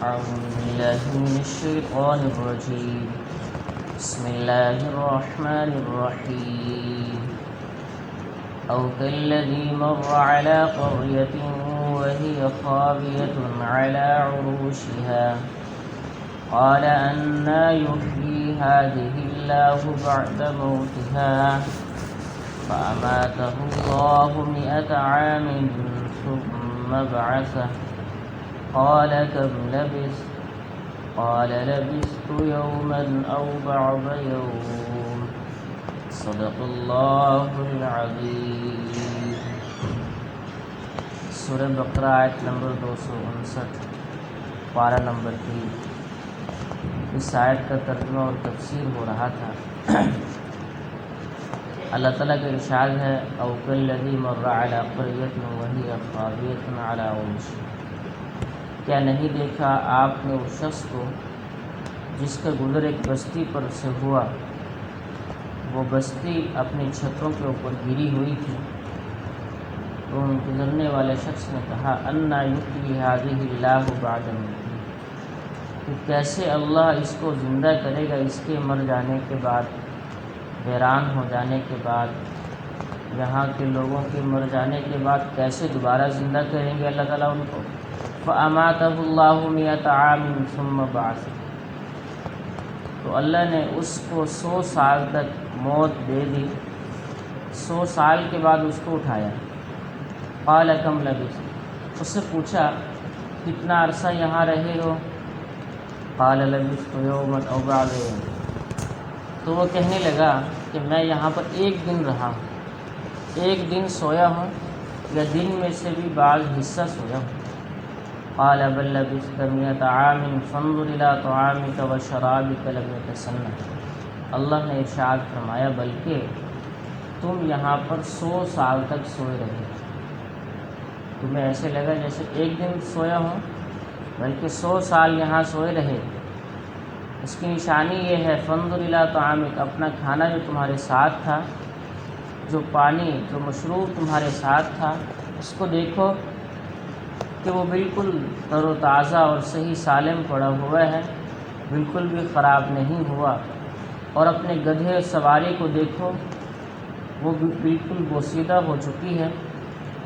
أعوذ بالله من الشيطان الرجيم بسم الله الرحمن الرحيم أو كالذي مر على قرية وهي خاوية على عروشها قال أنى يحيي هذه الله بعد موتها فأماته الله 100 عام ثم بعثه قال كم لبثت قال لبثت يوما أو بعض يوم صدق الله العظيم۔ سورہ بقرہ آیت نمبر 259، پارہ نمبر 3۔ اس آیت کا ترجمہ اور تفسیر ہو رہا تھا۔ اللہ تعالیٰ کا ارشاد ہے او کالذی مر علی قریۃ وہی خاویۃ علی عروشها، کیا نہیں دیکھا آپ نے اس شخص کو جس کا گزر ایک بستی پر سے ہوا، وہ بستی اپنی چھتوں کے اوپر گری ہوئی تھی۔ تو ان گزرنے والے شخص نے کہا انا یحیی ہذہ اللہ بعد موتہ، کہ کیسے اللہ اس کو زندہ کرے گا اس کے مر جانے کے بعد، ویران ہو جانے کے بعد، یہاں کے لوگوں کے مر جانے کے بعد کیسے دوبارہ زندہ کریں گے اللہ تعالیٰ ان کو۔ فَأَمَاتَهُ اللَّهُ 100 عَامٍ ثُمَّ بَعَثَهُ، تو اللہ نے اس کو 100 سال تک موت دے دی، 100 سال کے بعد اس کو اٹھایا۔ قَالَ كَمْ لَبِثْتَ، اس سے پوچھا کتنا عرصہ یہاں رہے ہو؟ قَالَ لَبِثْتُ يَوْمًا أَوْ بَعْضَ يَوْمٍ، تو وہ کہنے لگا کہ میں یہاں پر ایک دن رہا ہوں، ایک دن سویا ہوں یا دن میں سے بھی بعض حصہ سویا ہوں۔ قال بل لبثت 100 عام فانظر الى طعامك وشرابك لم يتسنه، اللہ نے ارشاد فرمایا بلکہ تم یہاں پر 100 سال تک سوئے رہے، تمہیں ایسے لگا جیسے ایک دن سویا ہوں، بلکہ 100 سال یہاں سوئے رہے۔ اس کی نشانی یہ ہے فانظر الی طعامک، اپنا کھانا جو تمہارے ساتھ تھا، جو پانی جو مشروب تمہارے ساتھ تھا، اس کو دیکھو کہ وہ بالکل تر و تازہ اور صحیح سالم پڑا ہوا ہے، بالکل بھی خراب نہیں ہوا۔ اور اپنے گدھے سواری کو دیکھو، وہ بالکل بوسیدہ ہو چکی ہے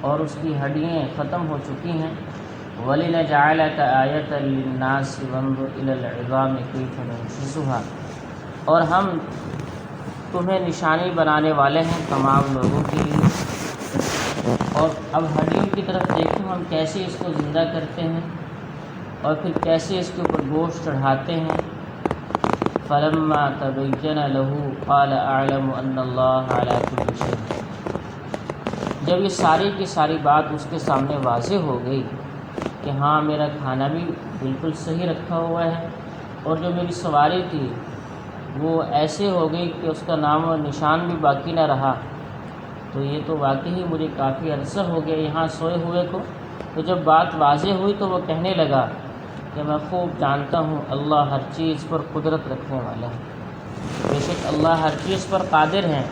اور اس کی ہڈیاں ختم ہو چکی ہیں۔ وَلِنَجْعَلَكَ آیَةً لِلنَّاسِ وَانظُرْ إِلَى الْعِظَامِ كَيْفَ نُنشِزُهَا، اور ہم تمہیں نشانی بنانے والے ہیں تمام لوگوں کے لیے۔ اور اب ہڈیوں کی طرف دیکھیں ہم کیسے اس کو زندہ کرتے ہیں اور پھر کیسے اس کے اوپر گوشت چڑھاتے ہیں۔ فَلَمَّا تَبَيَّنَ لَهُ قَالَ أَعْلَمُ أَنَّ اللَّهَ عَلَى كُلِّ شَيْءٍ، جب یہ ساری کی ساری بات اس کے سامنے واضح ہو گئی کہ ہاں میرا کھانا بھی بالکل صحیح رکھا ہوا ہے اور جو میری سواری تھی وہ ایسے ہو گئی کہ اس کا نام و نشان بھی باقی نہ رہا، تو یہ تو واقعی مجھے کافی عرصہ ہو گیا یہاں سوئے ہوئے کو۔ تو جب بات واضح ہوئی تو وہ کہنے لگا کہ میں خوب جانتا ہوں اللہ ہر چیز پر قدرت رکھنے والا ہے، بے شک اللہ ہر چیز پر قادر ہیں،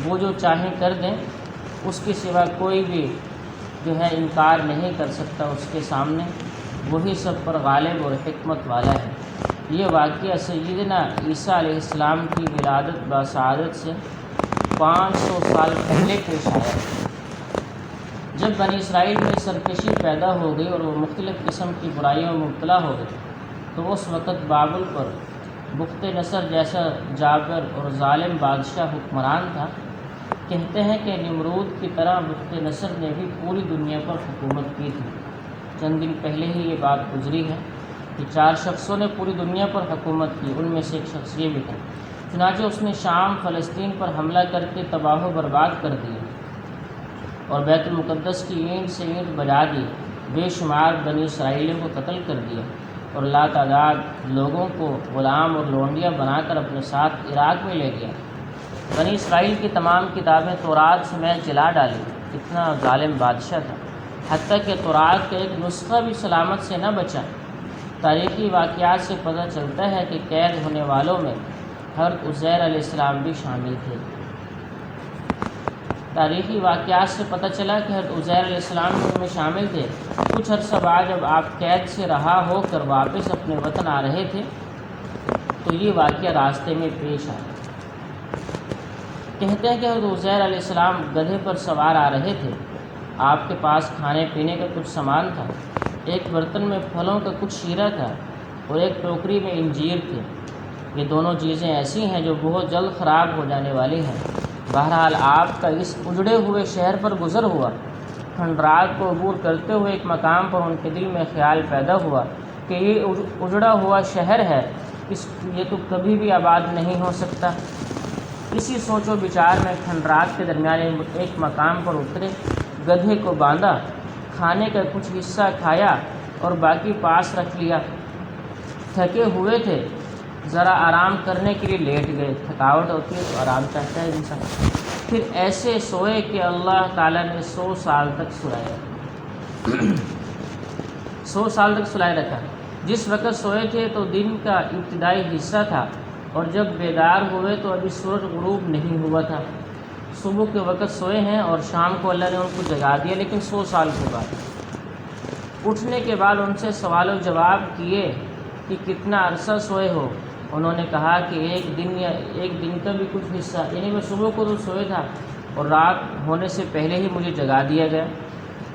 وہ جو چاہیں کر دیں، اس کے سوا کوئی بھی جو ہے انکار نہیں کر سکتا اس کے سامنے، وہی سب پر غالب اور حکمت والا ہے۔ یہ واقعہ سیدنا عیسیٰ علیہ السلام کی ولادت باسعادت سے 500 سال پہلے پیش آیا۔ جب بنی اسرائیل میں سرکشی پیدا ہو گئی اور وہ مختلف قسم کی برائیوں میں مبتلا ہو گئے، تو اس وقت بابل پر بخت نصر جیسا جابر اور ظالم بادشاہ حکمران تھا۔ کہتے ہیں کہ نمرود کی طرح بخت نصر نے بھی پوری دنیا پر حکومت کی تھی۔ چند دن پہلے ہی یہ بات گزری ہے کہ 4 شخصوں نے پوری دنیا پر حکومت کی، ان میں سے ایک شخص یہ بھی تھا۔ چنانچہ اس نے شام فلسطین پر حملہ کر کے تباہ و برباد کر دیا اور بیت المقدس کی اینٹ سے اینٹ بجا دی، بے شمار بنی اسرائیلیوں کو قتل کر دیا اور لاتعداد لوگوں کو غلام اور لونڈیاں بنا کر اپنے ساتھ عراق میں لے گیا۔ بنی اسرائیل کی تمام کتابیں تورات سمیت جلا ڈالی، اتنا ظالم بادشاہ تھا، حتیٰ کہ تورات کا ایک نسخہ بھی سلامت سے نہ بچا۔ تاریخی واقعات سے پتہ چلتا ہے کہ قید ہونے والوں میں حضرت عزیر علیہ السلام بھی شامل تھے۔ تاریخی واقعات سے پتہ چلا کہ حضرت عزیر علیہ السلام ان میں شامل تھے۔ کچھ عرصہ بعد جب آپ قید سے رہا ہو کر واپس اپنے وطن آ رہے تھے تو یہ واقعہ راستے میں پیش آیا۔ کہتے ہیں کہ حضرت عزیر علیہ السلام گدھے پر سوار آ رہے تھے۔ آپ کے پاس کھانے پینے کا کچھ سامان تھا۔ ایک برتن میں پھلوں کا کچھ شیرہ تھا اور ایک ٹوکری میں انجیر تھے۔ یہ دونوں چیزیں ایسی ہیں جو بہت جلد خراب ہو جانے والی ہیں۔ بہرحال آپ کا اس اجڑے ہوئے شہر پر گزر ہوا۔ کھنڈرات کو عبور کرتے ہوئے ایک مقام پر ان کے دل میں خیال پیدا ہوا کہ یہ اجڑا ہوا شہر ہے، یہ تو کبھی بھی آباد نہیں ہو سکتا۔ اسی سوچ و بچار میں کھنڈرات کے درمیان ایک مقام پر اترے، گدھے کو باندھا، کھانے کا کچھ حصہ کھایا اور باقی پاس رکھ لیا۔ تھکے ہوئے تھے، ذرا آرام کرنے کے لیے لیٹ گئے۔ تھکاوٹ ہوتی ہے تو آرام چاہتا ہے انسان۔ پھر ایسے سوئے کہ اللہ تعالیٰ نے 100 سال تک سلایا 100 سال تک سلائے رکھا۔ جس وقت سوئے تھے تو دن کا ابتدائی حصہ تھا اور جب بیدار ہوئے تو ابھی سورج غروب نہیں ہوا تھا۔ صبح کے وقت سوئے ہیں اور شام کو اللہ نے ان کو جگا دیا، لیکن 100 سال کے بعد۔ اٹھنے کے بعد ان سے سوال و جواب کیے کہ کتنا عرصہ سوئے ہو؟ انہوں نے کہا کہ ایک دن یا ایک دن کا بھی کچھ حصہ، یعنی میں صبح کو تو سوئے تھا اور رات ہونے سے پہلے ہی مجھے جگا دیا گیا،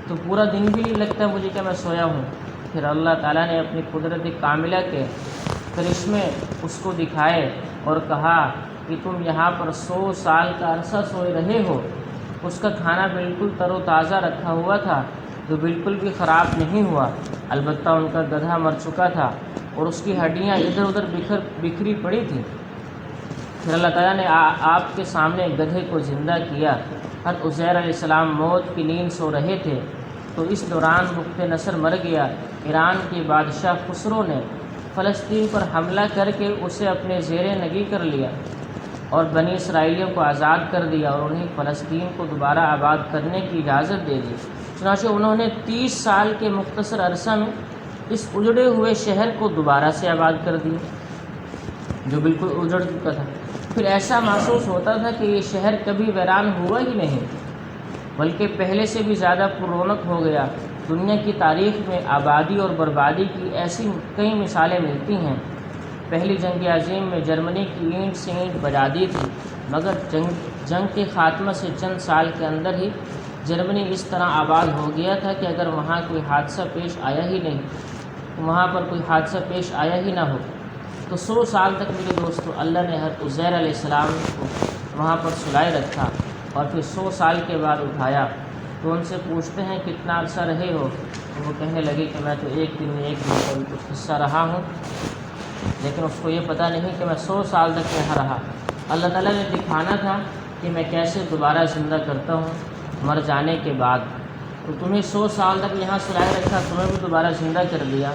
تو پورا دن بھی نہیں لگتا مجھے کہ میں سویا ہوں۔ پھر اللہ تعالیٰ نے اپنی قدرت کاملہ کے کرشمے اس کو دکھائے اور کہا کہ تم یہاں پر 100 سال کا عرصہ سوئے رہے ہو۔ اس کا کھانا بالکل تر و تازہ رکھا ہوا تھا، جو بالکل بھی خراب نہیں ہوا، البتہ ان کا گدھا مر چکا تھا اور اس کی ہڈیاں ادھر ادھر بکھری پڑی تھیں۔ پھر اللہ تعالیٰ نے آپ کے سامنے گدھے کو زندہ کیا۔ حضرت عزیر علیہ السلام موت کی نیند سو رہے تھے تو اس دوران بخت نصر مر گیا۔ ایران کے بادشاہ خسرو نے فلسطین پر حملہ کر کے اسے اپنے زیر نگی کر لیا اور بنی اسرائیلیوں کو آزاد کر دیا اور انہیں فلسطین کو دوبارہ آباد کرنے کی اجازت دے دی۔ چنانچہ انہوں نے 30 سال کے مختصر عرصہ میں اس اجڑے ہوئے شہر کو دوبارہ سے آباد کر دیا جو بالکل اجڑ چکا تھا۔ پھر ایسا محسوس ہوتا تھا کہ یہ شہر کبھی ویران ہوا ہی نہیں، بلکہ پہلے سے بھی زیادہ پر رونق ہو گیا۔ دنیا کی تاریخ میں آبادی اور بربادی کی ایسی کئی مثالیں ملتی ہیں۔ پہلی جنگ عظیم میں جرمنی کی اینٹ سے اینٹ بجا دی تھی، مگر جنگ کے خاتمہ سے چند سال کے اندر ہی جرمنی اس طرح آباد ہو گیا تھا کہ اگر وہاں کوئی حادثہ پیش آیا ہی نہیں، وہاں پر کوئی حادثہ پیش آیا ہی نہ ہو تو 100 سال تک میرے دوستو اللہ نے حضرت عزیر علیہ السلام کو وہاں پر سلائے رکھا اور پھر 100 سال کے بعد اٹھایا۔ تو ان سے پوچھتے ہیں کتنا عرصہ رہے ہو؟ تو وہ کہنے لگے کہ میں تو ایک دن کا بھی کچھ حصہ رہا ہوں، لیکن اس کو یہ پتہ نہیں کہ میں 100 سال تک یہاں رہا۔ اللہ تعالیٰ نے دکھانا تھا کہ میں کیسے دوبارہ زندہ کرتا ہوں مر جانے کے بعد۔ تو تمہیں 100 سال تک یہاں سلائے رکھا، تمہیں بھی دوبارہ زندہ کر دیا۔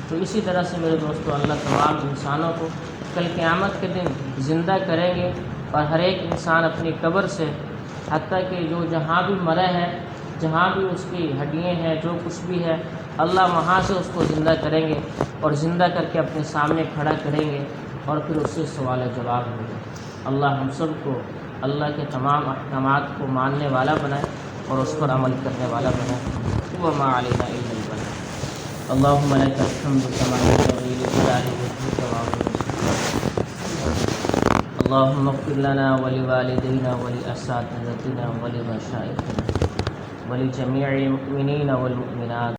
تو اسی طرح سے میرے دوستو اللہ تمام انسانوں کو کل قیامت کے دن زندہ کریں گے اور ہر ایک انسان اپنی قبر سے، حتیٰ کہ جو جہاں بھی مرا ہے، جہاں بھی اس کی ہڈیاں ہیں، جو کچھ بھی ہے، اللہ وہاں سے اس کو زندہ کریں گے اور زندہ کر کے اپنے سامنے کھڑا کریں گے اور پھر اس سے سوال جواب ہوگا۔ اللہ ہم سب کو اللہ کے تمام احکامات کو ماننے والا بنائے اور اس پر عمل کرنے والا بنائے۔ وما علینا الا البلاغ۔ اللهم لك الحمد كما ينبغي لجلال وجهك وعظيم سلطانك۔ اللهم اغفر لنا ولوالدينا ولأساتذتنا ولمشايخنا ولجميع المؤمنين والمؤمنات